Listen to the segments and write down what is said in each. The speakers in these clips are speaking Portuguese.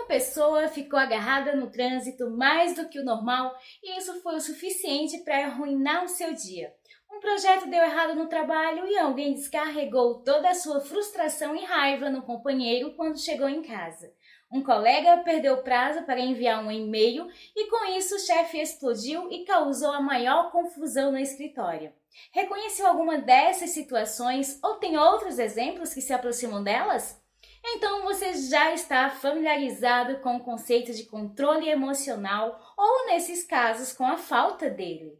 Uma pessoa ficou agarrada no trânsito mais do que o normal e isso foi o suficiente para arruinar o seu dia. Um projeto deu errado no trabalho e alguém descarregou toda a sua frustração e raiva no companheiro quando chegou em casa. Um colega perdeu o prazo para enviar um e-mail e com isso o chefe explodiu e causou a maior confusão no escritório. Reconheceu alguma dessas situações ou tem outros exemplos que se aproximam delas? Então você já está familiarizado com o conceito de controle emocional ou, nesses casos, com a falta dele.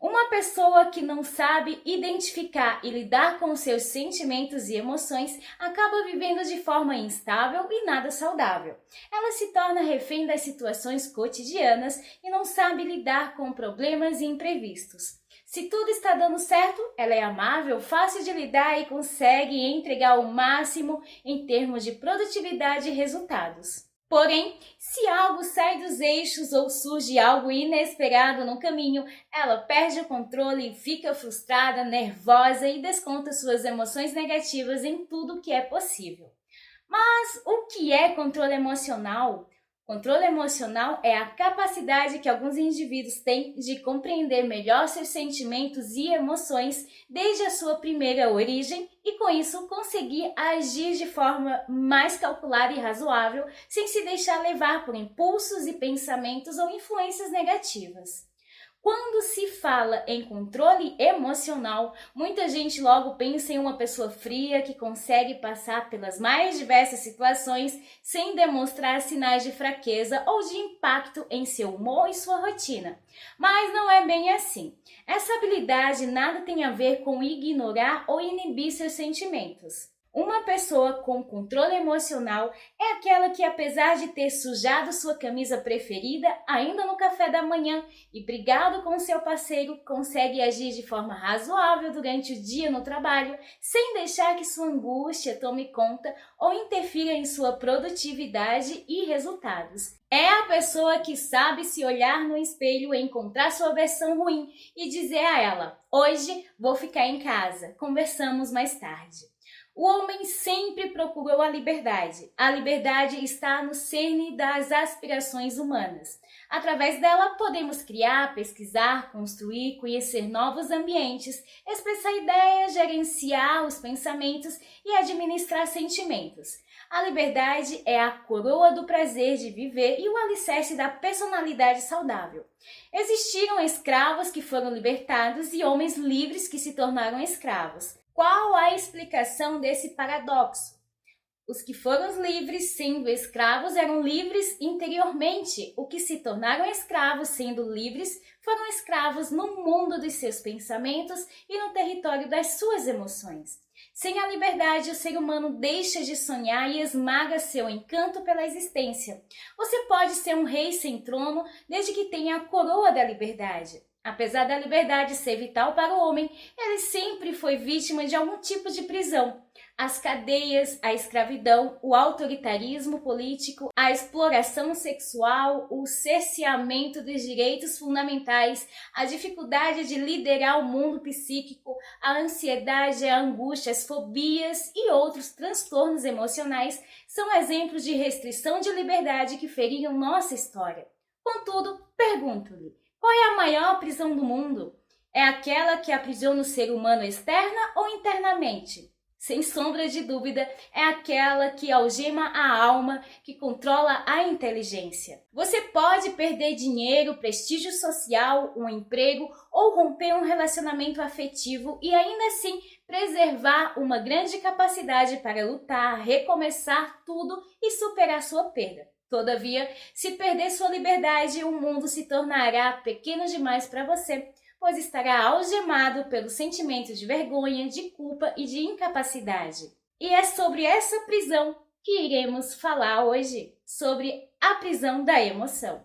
Uma pessoa que não sabe identificar e lidar com os seus sentimentos e emoções acaba vivendo de forma instável e nada saudável. Ela se torna refém das situações cotidianas e não sabe lidar com problemas e imprevistos. Se tudo está dando certo, ela é amável, fácil de lidar e consegue entregar o máximo em termos de produtividade e resultados. Porém, se algo sai dos eixos ou surge algo inesperado no caminho, ela perde o controle e fica frustrada, nervosa e desconta suas emoções negativas em tudo que é possível. Mas o que é controle emocional? Controle emocional é a capacidade que alguns indivíduos têm de compreender melhor seus sentimentos e emoções desde a sua primeira origem e, com isso, conseguir agir de forma mais calculada e razoável, sem se deixar levar por impulsos e pensamentos ou influências negativas. Quando se fala em controle emocional, muita gente logo pensa em uma pessoa fria que consegue passar pelas mais diversas situações sem demonstrar sinais de fraqueza ou de impacto em seu humor e sua rotina. Mas não é bem assim. Essa habilidade nada tem a ver com ignorar ou inibir seus sentimentos. Uma pessoa com controle emocional é aquela que, apesar de ter sujado sua camisa preferida ainda no café da manhã e brigado com seu parceiro, consegue agir de forma razoável durante o dia no trabalho, sem deixar que sua angústia tome conta ou interfira em sua produtividade e resultados. É a pessoa que sabe se olhar no espelho e encontrar sua versão ruim e dizer a ela: "Hoje vou ficar em casa, conversamos mais tarde." O homem sempre procurou a liberdade. A liberdade está no cerne das aspirações humanas. Através dela, podemos criar, pesquisar, construir, conhecer novos ambientes, expressar ideias, gerenciar os pensamentos e administrar sentimentos. A liberdade é a coroa do prazer de viver e o alicerce da personalidade saudável. Existiram escravos que foram libertados e homens livres que se tornaram escravos. Qual a explicação desse paradoxo? Os que foram livres sendo escravos eram livres interiormente. Os que se tornaram escravos sendo livres foram escravos no mundo dos seus pensamentos e no território das suas emoções. Sem a liberdade, o ser humano deixa de sonhar e esmaga seu encanto pela existência. Você pode ser um rei sem trono desde que tenha a coroa da liberdade. Apesar da liberdade ser vital para o homem, ele sempre foi vítima de algum tipo de prisão. As cadeias, a escravidão, o autoritarismo político, a exploração sexual, o cerceamento dos direitos fundamentais, a dificuldade de liderar o mundo psíquico, a ansiedade, a angústia, as fobias e outros transtornos emocionais são exemplos de restrição de liberdade que feriram nossa história. Contudo, pergunto-lhe: qual é a maior prisão do mundo? É aquela que aprisiona o ser humano externa ou internamente? Sem sombra de dúvida, é aquela que algema a alma, que controla a inteligência. Você pode perder dinheiro, prestígio social, um emprego ou romper um relacionamento afetivo e ainda assim preservar uma grande capacidade para lutar, recomeçar tudo e superar sua perda. Todavia, se perder sua liberdade, o mundo se tornará pequeno demais para você, pois estará algemado pelo sentimento de vergonha, de culpa e de incapacidade. E é sobre essa prisão que iremos falar hoje, sobre a prisão da emoção.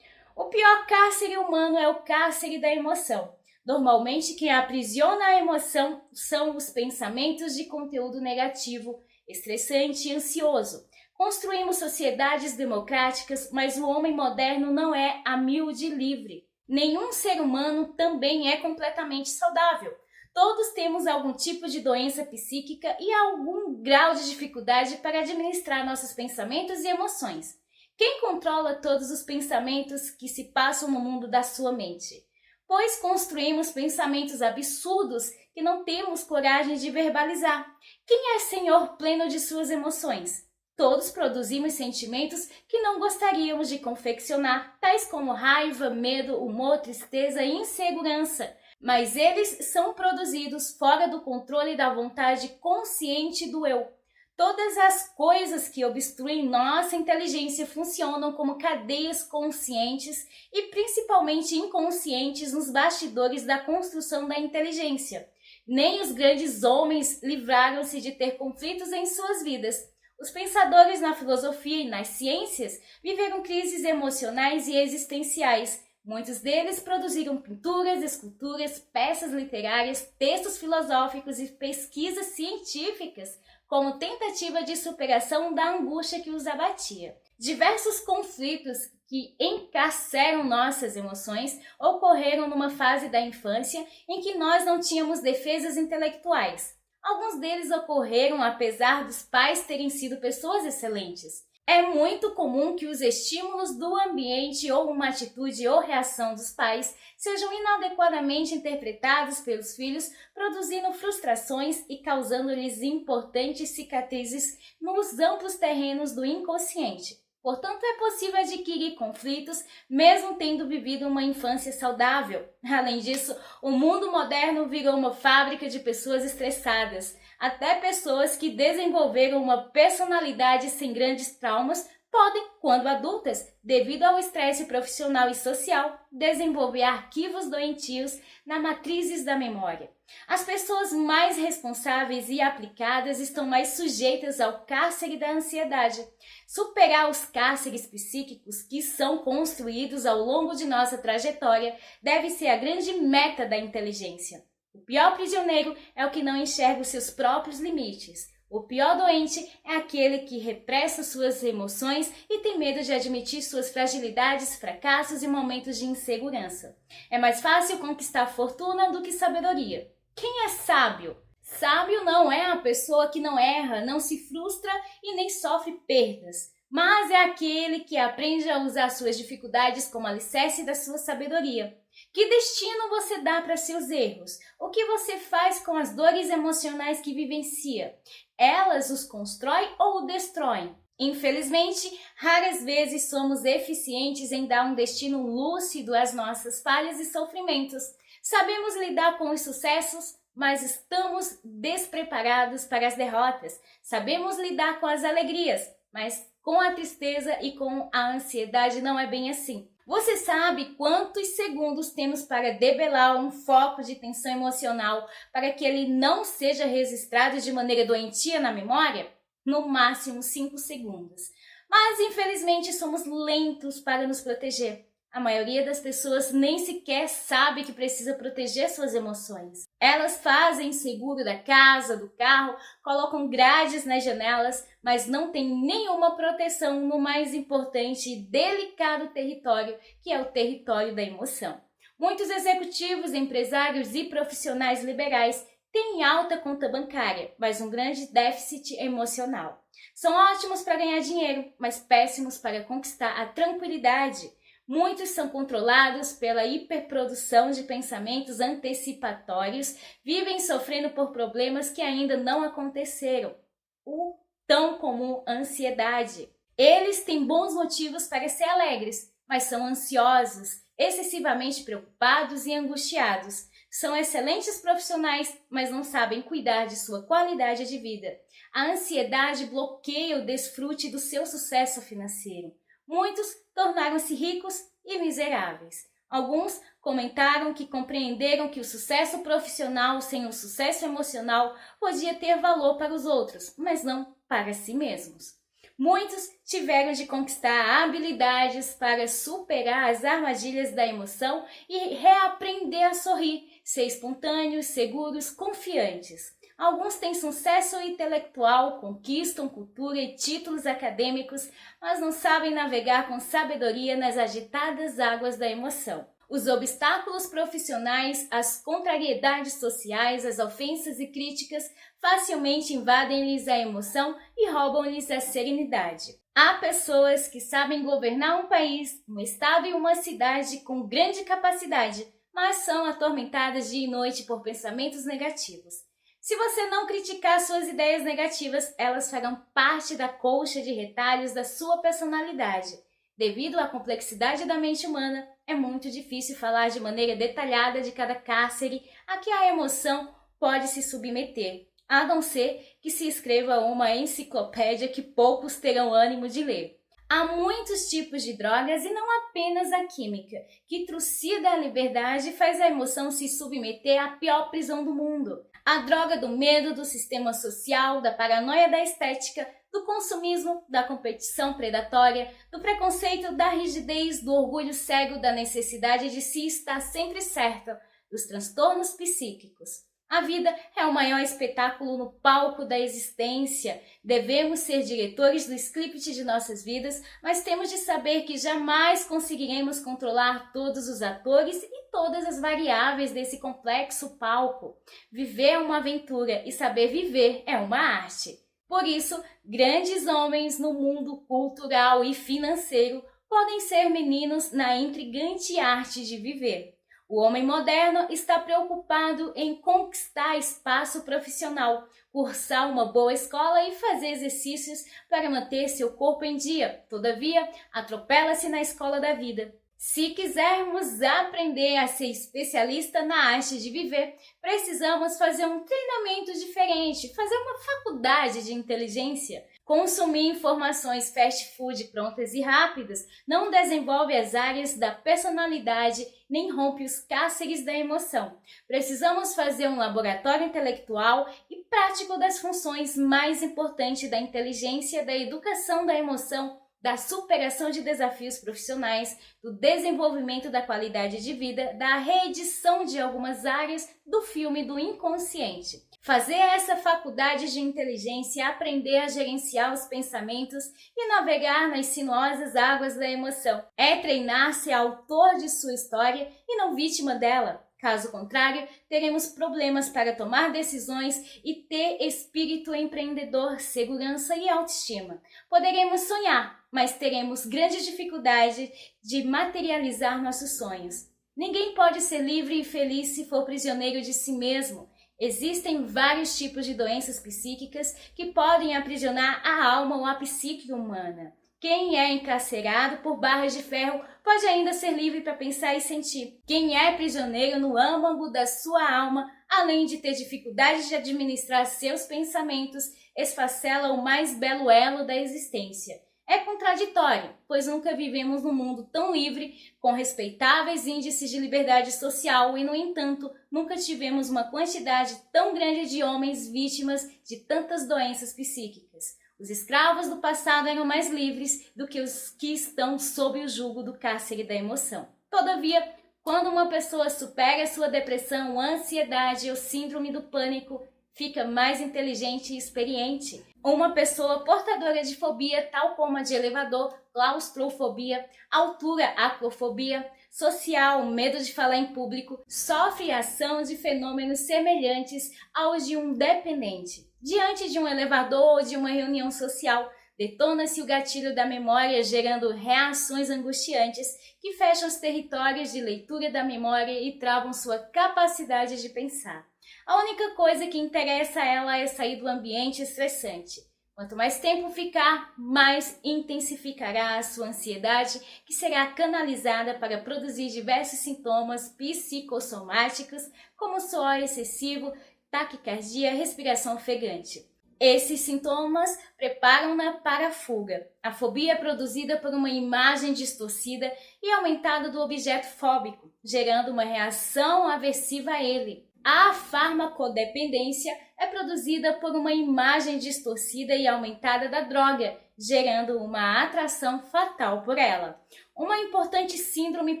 O pior cárcere humano é o cárcere da emoção. Normalmente, quem aprisiona a emoção são os pensamentos de conteúdo negativo, estressante e ansioso. Construímos sociedades democráticas, mas o homem moderno não é humilde e livre. Nenhum ser humano também é completamente saudável. Todos temos algum tipo de doença psíquica e algum grau de dificuldade para administrar nossos pensamentos e emoções. Quem controla todos os pensamentos que se passam no mundo da sua mente? Pois construímos pensamentos absurdos que não temos coragem de verbalizar. Quem é senhor pleno de suas emoções? Todos produzimos sentimentos que não gostaríamos de confeccionar, tais como raiva, medo, humor, tristeza e insegurança. Mas eles são produzidos fora do controle da vontade consciente do eu. Todas as coisas que obstruem nossa inteligência funcionam como cadeias conscientes e principalmente inconscientes nos bastidores da construção da inteligência. Nem os grandes homens livraram-se de ter conflitos em suas vidas. Os pensadores na filosofia e nas ciências viveram crises emocionais e existenciais. Muitos deles produziram pinturas, esculturas, peças literárias, textos filosóficos e pesquisas científicas como tentativa de superação da angústia que os abatia. Diversos conflitos que encarceram nossas emoções ocorreram numa fase da infância em que nós não tínhamos defesas intelectuais. Alguns deles ocorreram apesar dos pais terem sido pessoas excelentes. É muito comum que os estímulos do ambiente ou uma atitude ou reação dos pais sejam inadequadamente interpretados pelos filhos, produzindo frustrações e causando-lhes importantes cicatrizes nos amplos terrenos do inconsciente. Portanto, é possível adquirir conflitos mesmo tendo vivido uma infância saudável. Além disso, o mundo moderno virou uma fábrica de pessoas estressadas. Até pessoas que desenvolveram uma personalidade sem grandes traumas podem, quando adultas, devido ao estresse profissional e social, desenvolver arquivos doentios na matrizes da memória. As pessoas mais responsáveis e aplicadas estão mais sujeitas ao cárcere da ansiedade. Superar os cárceres psíquicos que são construídos ao longo de nossa trajetória deve ser a grande meta da inteligência. O pior prisioneiro é o que não enxerga os seus próprios limites. O pior doente é aquele que repressa suas emoções e tem medo de admitir suas fragilidades, fracassos e momentos de insegurança. É mais fácil conquistar fortuna do que sabedoria. Quem é sábio? Sábio não é a pessoa que não erra, não se frustra e nem sofre perdas, mas é aquele que aprende a usar suas dificuldades como alicerce da sua sabedoria. Que destino você dá para seus erros? O que você faz com as dores emocionais que vivencia? Elas os constroem ou o destroem? Infelizmente, raras vezes somos eficientes em dar um destino lúcido às nossas falhas e sofrimentos. Sabemos lidar com os sucessos, mas estamos despreparados para as derrotas. Sabemos lidar com as alegrias, mas com a tristeza e com a ansiedade não é bem assim. Você sabe quantos segundos temos para debelar um foco de tensão emocional para que ele não seja registrado de maneira doentia na memória? No máximo 5 segundos. Mas, infelizmente, somos lentos para nos proteger. A maioria das pessoas nem sequer sabe que precisa proteger suas emoções. Elas fazem seguro da casa, do carro, colocam grades nas janelas, mas não têm nenhuma proteção no mais importante e delicado território, que é o território da emoção. Muitos executivos, empresários e profissionais liberais têm alta conta bancária, mas um grande déficit emocional. São ótimos para ganhar dinheiro, mas péssimos para conquistar a tranquilidade. Muitos são controlados pela hiperprodução de pensamentos antecipatórios, vivem sofrendo por problemas que ainda não aconteceram. O tão comum ansiedade. Eles têm bons motivos para ser alegres, mas são ansiosos, excessivamente preocupados e angustiados. São excelentes profissionais, mas não sabem cuidar de sua qualidade de vida. A ansiedade bloqueia o desfrute do seu sucesso financeiro. Muitos tornaram-se ricos e miseráveis. Alguns comentaram que compreenderam que o sucesso profissional sem o sucesso emocional podia ter valor para os outros, mas não para si mesmos. Muitos tiveram de conquistar habilidades para superar as armadilhas da emoção e reaprender a sorrir, ser espontâneos, seguros, confiantes. Alguns têm sucesso intelectual, conquistam cultura e títulos acadêmicos, mas não sabem navegar com sabedoria nas agitadas águas da emoção. Os obstáculos profissionais, as contrariedades sociais, as ofensas e críticas facilmente invadem-lhes a emoção e roubam-lhes a serenidade. Há pessoas que sabem governar um país, um estado e uma cidade com grande capacidade, mas são atormentadas dia e noite por pensamentos negativos. Se você não criticar suas ideias negativas, elas farão parte da colcha de retalhos da sua personalidade. Devido à complexidade da mente humana, é muito difícil falar de maneira detalhada de cada cárcere a que a emoção pode se submeter, a não ser que se escreva uma enciclopédia que poucos terão ânimo de ler. Há muitos tipos de drogas e não apenas a química, que trucida a liberdade e faz a emoção se submeter à pior prisão do mundo. A droga do medo, do sistema social, da paranoia da estética, do consumismo, da competição predatória, do preconceito, da rigidez, do orgulho cego, da necessidade de se estar sempre certa, dos transtornos psíquicos. A vida é o maior espetáculo no palco da existência. Devemos ser diretores do script de nossas vidas, mas temos de saber que jamais conseguiremos controlar todos os atores e todas as variáveis desse complexo palco. Viver é uma aventura e saber viver é uma arte. Por isso, grandes homens no mundo cultural e financeiro podem ser meninos na intrigante arte de viver. O homem moderno está preocupado em conquistar espaço profissional, cursar uma boa escola e fazer exercícios para manter seu corpo em dia. Todavia, atropela-se na escola da vida. Se quisermos aprender a ser especialista na arte de viver, precisamos fazer um treinamento diferente, fazer uma faculdade de inteligência. Consumir informações fast food prontas e rápidas não desenvolve as áreas da personalidade nem rompe os cárceres da emoção. Precisamos fazer um laboratório intelectual e prático das funções mais importantes da inteligência, da educação da emoção, da superação de desafios profissionais, do desenvolvimento da qualidade de vida, da reedição de algumas áreas do filme do inconsciente. Fazer essa faculdade de inteligência, aprender a gerenciar os pensamentos e navegar nas sinuosas águas da emoção. É treinar-se autor de sua história e não vítima dela. Caso contrário, teremos problemas para tomar decisões e ter espírito empreendedor, segurança e autoestima. Poderemos sonhar, mas teremos grande dificuldade de materializar nossos sonhos. Ninguém pode ser livre e feliz se for prisioneiro de si mesmo. Existem vários tipos de doenças psíquicas que podem aprisionar a alma ou a psique humana. Quem é encarcerado por barras de ferro pode ainda ser livre para pensar e sentir. Quem é prisioneiro no âmago da sua alma, além de ter dificuldade de administrar seus pensamentos, esfacela o mais belo elo da existência. É contraditório, pois nunca vivemos num mundo tão livre, com respeitáveis índices de liberdade social e, no entanto, nunca tivemos uma quantidade tão grande de homens vítimas de tantas doenças psíquicas. Os escravos do passado eram mais livres do que os que estão sob o jugo do cárcere da emoção. Todavia, quando uma pessoa supera sua depressão, ansiedade ou síndrome do pânico, fica mais inteligente e experiente. Uma pessoa portadora de fobia, tal como a de elevador, claustrofobia, altura, acrofobia, social, medo de falar em público, sofre a ação de fenômenos semelhantes aos de um dependente. Diante de um elevador ou de uma reunião social, detona-se o gatilho da memória, gerando reações angustiantes que fecham os territórios de leitura da memória e travam sua capacidade de pensar. A única coisa que interessa a ela é sair do ambiente estressante. Quanto mais tempo ficar, mais intensificará a sua ansiedade, que será canalizada para produzir diversos sintomas psicossomáticos, como suor excessivo, taquicardia, respiração ofegante. Esses sintomas preparam-na para a fuga. A fobia é produzida por uma imagem distorcida e aumentada do objeto fóbico, gerando uma reação aversiva a ele. A farmacodependência é produzida por uma imagem distorcida e aumentada da droga, gerando uma atração fatal por ela. Uma importante síndrome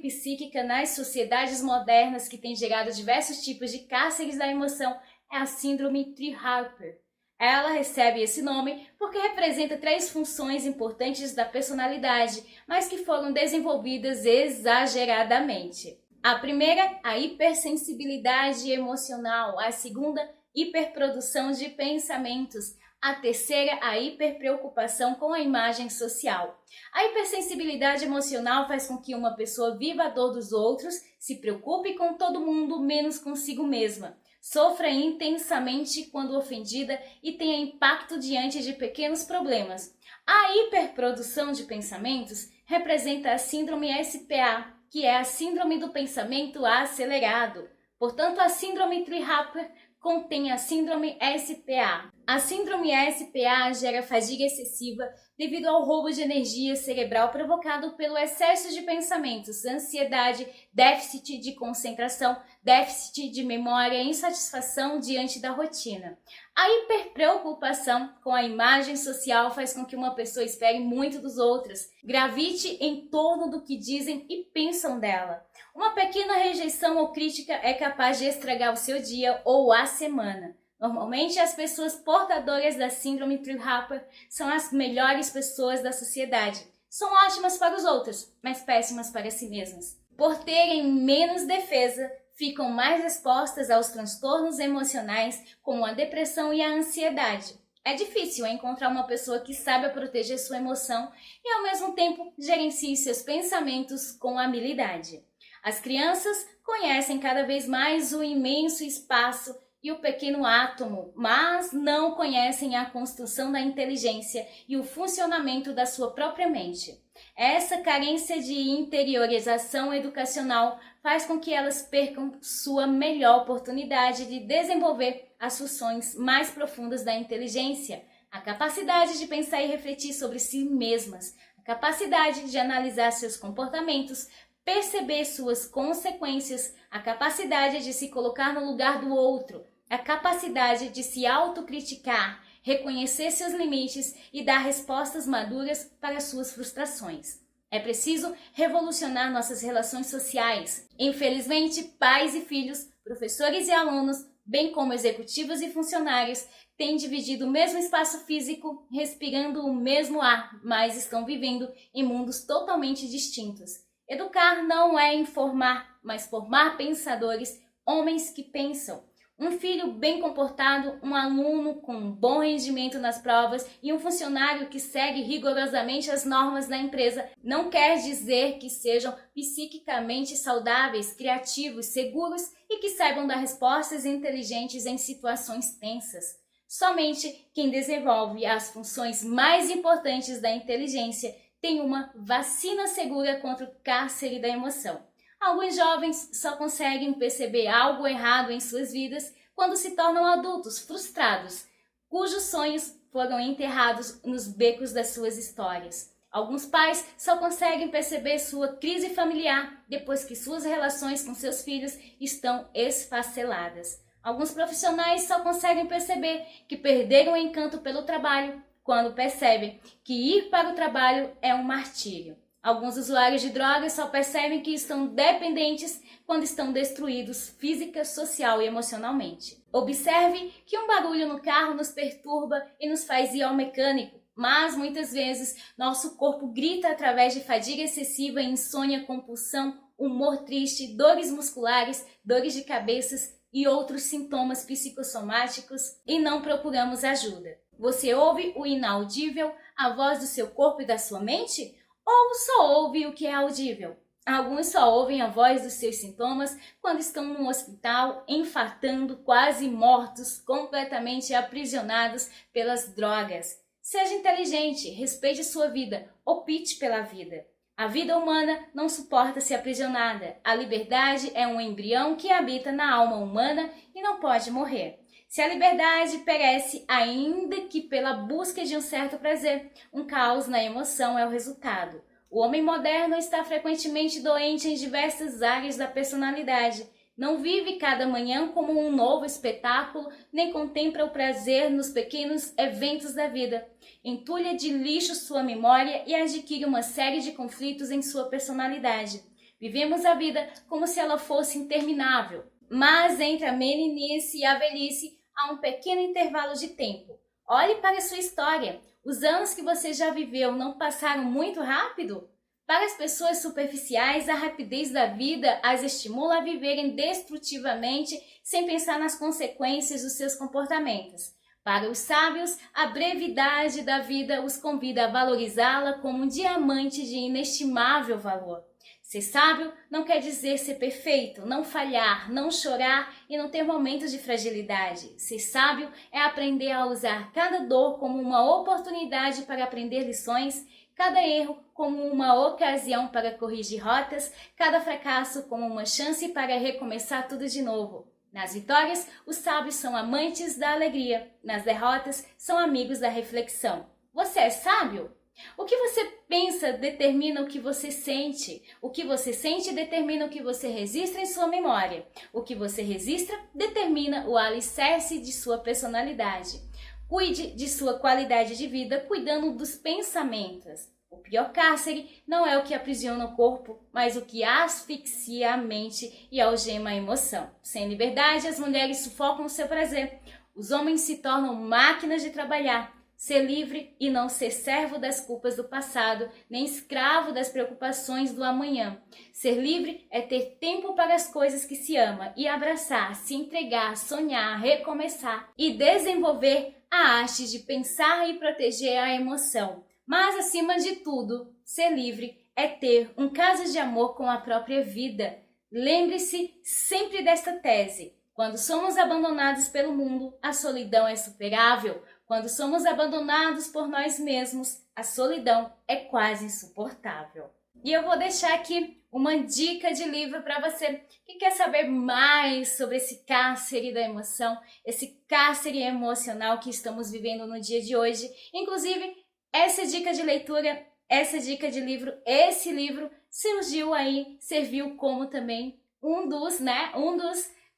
psíquica nas sociedades modernas que tem gerado diversos tipos de cárceres da emoção é a síndrome Treharper. Ela recebe esse nome porque representa 3 funções importantes da personalidade, mas que foram desenvolvidas exageradamente. A primeira, a hipersensibilidade emocional. A segunda, hiperprodução de pensamentos. A terceira, a hiperpreocupação com a imagem social. A hipersensibilidade emocional faz com que uma pessoa viva a dor dos outros, se preocupe com todo mundo, menos consigo mesma. Sofra intensamente quando ofendida e tenha impacto diante de pequenos problemas. A hiperprodução de pensamentos representa a síndrome SPA, que é a síndrome do pensamento acelerado. Portanto, a síndrome Treehopper contém a síndrome SPA. A síndrome SPA gera fadiga excessiva devido ao roubo de energia cerebral provocado pelo excesso de pensamentos, ansiedade, déficit de concentração, déficit de memória e insatisfação diante da rotina. A hiperpreocupação com a imagem social faz com que uma pessoa espere muito dos outros, gravite em torno do que dizem e pensam dela. Uma pequena rejeição ou crítica é capaz de estragar o seu dia ou a semana. Normalmente, as pessoas portadoras da síndrome Treehopper são as melhores pessoas da sociedade. São ótimas para os outros, mas péssimas para si mesmas. Por terem menos defesa, ficam mais expostas aos transtornos emocionais, como a depressão e a ansiedade. É difícil encontrar uma pessoa que saiba proteger sua emoção e, ao mesmo tempo, gerencie seus pensamentos com habilidade. As crianças conhecem cada vez mais o imenso espaço e o pequeno átomo, mas não conhecem a construção da inteligência e o funcionamento da sua própria mente. Essa carência de interiorização educacional faz com que elas percam sua melhor oportunidade de desenvolver as funções mais profundas da inteligência, a capacidade de pensar e refletir sobre si mesmas, a capacidade de analisar seus comportamentos, perceber suas consequências, a capacidade de se colocar no lugar do outro, a capacidade de se autocriticar, reconhecer seus limites e dar respostas maduras para suas frustrações. É preciso revolucionar nossas relações sociais. Infelizmente, pais e filhos, professores e alunos, bem como executivos e funcionários, têm dividido o mesmo espaço físico, respirando o mesmo ar, mas estão vivendo em mundos totalmente distintos. Educar não é informar, mas formar pensadores, homens que pensam. Um filho bem comportado, um aluno com um bom rendimento nas provas e um funcionário que segue rigorosamente as normas da empresa não quer dizer que sejam psiquicamente saudáveis, criativos, seguros e que saibam dar respostas inteligentes em situações tensas. Somente quem desenvolve as funções mais importantes da inteligência tem uma vacina segura contra o cárcere da emoção. Alguns jovens só conseguem perceber algo errado em suas vidas quando se tornam adultos frustrados, cujos sonhos foram enterrados nos becos das suas histórias. Alguns pais só conseguem perceber sua crise familiar depois que suas relações com seus filhos estão esfaceladas. Alguns profissionais só conseguem perceber que perderam o encanto pelo trabalho quando percebem que ir para o trabalho é um martírio. Alguns usuários de drogas só percebem que estão dependentes quando estão destruídos física, social e emocionalmente. Observe que um barulho no carro nos perturba e nos faz ir ao mecânico, mas muitas vezes nosso corpo grita através de fadiga excessiva, insônia, compulsão, humor triste, dores musculares, dores de cabeça e outros sintomas psicossomáticos e não procuramos ajuda. Você ouve o inaudível, a voz do seu corpo e da sua mente? Ou só ouve o que é audível? Alguns só ouvem a voz dos seus sintomas quando estão no hospital, infartando, quase mortos, completamente aprisionados pelas drogas. Seja inteligente, respeite sua vida, opte pela vida. A vida humana não suporta ser aprisionada. A liberdade é um embrião que habita na alma humana e não pode morrer. Se a liberdade perece, ainda que pela busca de um certo prazer, um caos na emoção é o resultado. O homem moderno está frequentemente doente em diversas áreas da personalidade. Não vive cada manhã como um novo espetáculo, nem contempla o prazer nos pequenos eventos da vida. Entulha de lixo sua memória e adquire uma série de conflitos em sua personalidade. Vivemos a vida como se ela fosse interminável. Mas entre a meninice e a velhice há um pequeno intervalo de tempo. Olhe para a sua história. Os anos que você já viveu não passaram muito rápido? Para as pessoas superficiais, a rapidez da vida as estimula a viverem destrutivamente sem pensar nas consequências dos seus comportamentos. Para os sábios, a brevidade da vida os convida a valorizá-la como um diamante de inestimável valor. Ser sábio não quer dizer ser perfeito, não falhar, não chorar e não ter momentos de fragilidade. Ser sábio é aprender a usar cada dor como uma oportunidade para aprender lições, cada erro como uma ocasião para corrigir rotas, cada fracasso como uma chance para recomeçar tudo de novo. Nas vitórias, os sábios são amantes da alegria, nas derrotas, são amigos da reflexão. Você é sábio? O que você pensa determina o que você sente. O que você sente determina o que você registra em sua memória. O que você registra determina o alicerce de sua personalidade. Cuide de sua qualidade de vida cuidando dos pensamentos. O pior cárcere não é o que aprisiona o corpo, mas o que asfixia a mente e algema a emoção. Sem liberdade, as mulheres sufocam o seu prazer. Os homens se tornam máquinas de trabalhar. Ser livre e não ser servo das culpas do passado, nem escravo das preocupações do amanhã. Ser livre é ter tempo para as coisas que se ama e abraçar, se entregar, sonhar, recomeçar e desenvolver a arte de pensar e proteger a emoção. Mas, acima de tudo, ser livre é ter um caso de amor com a própria vida. Lembre-se sempre desta tese. Quando somos abandonados pelo mundo, a solidão é superável. Quando somos abandonados por nós mesmos, a solidão é quase insuportável. E eu vou deixar aqui uma dica de livro para você que quer saber mais sobre esse cárcere da emoção, esse cárcere emocional que estamos vivendo no dia de hoje. Inclusive, essa dica de leitura, essa dica de livro, esse livro surgiu aí, serviu como também um dos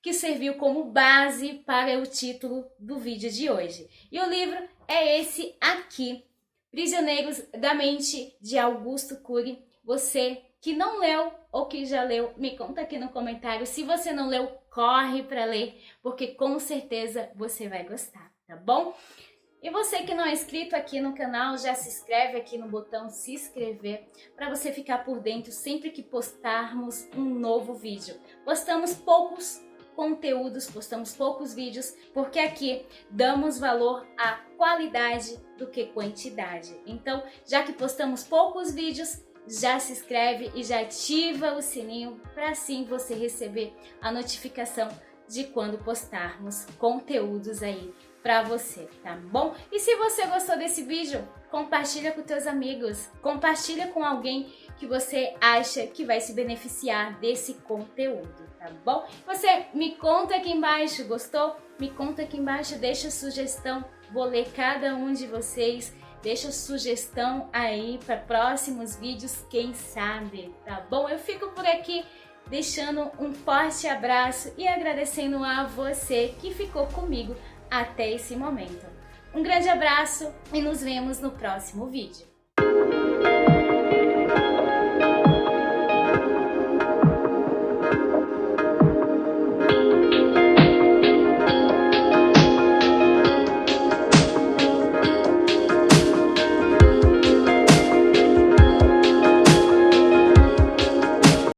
que serviu como base para o título do vídeo de hoje. E o livro é esse aqui, Prisioneiros da Mente, de Augusto Cury. Você que não leu ou que já leu, me conta aqui no comentário. Se você não leu, corre para ler, porque com certeza você vai gostar, tá bom? E você que não é inscrito aqui no canal, já se inscreve aqui no botão se inscrever para você ficar por dentro sempre que postarmos um novo vídeo. Postamos poucos conteúdos, postamos poucos vídeos, porque aqui damos valor à qualidade do que quantidade. Então, já que postamos poucos vídeos, já se inscreve e já ativa o sininho para assim você receber a notificação de quando postarmos conteúdos aí para você, tá bom? E se você gostou desse vídeo, compartilha com teus amigos, compartilha com alguém que você acha que vai se beneficiar desse conteúdo, tá bom? Você me conta aqui embaixo, gostou? Me conta aqui embaixo, deixa sugestão, vou ler cada um de vocês, deixa sugestão aí para próximos vídeos, quem sabe, tá bom? Eu fico por aqui deixando um forte abraço e agradecendo a você que ficou comigo até esse momento. Um grande abraço e nos vemos no próximo vídeo.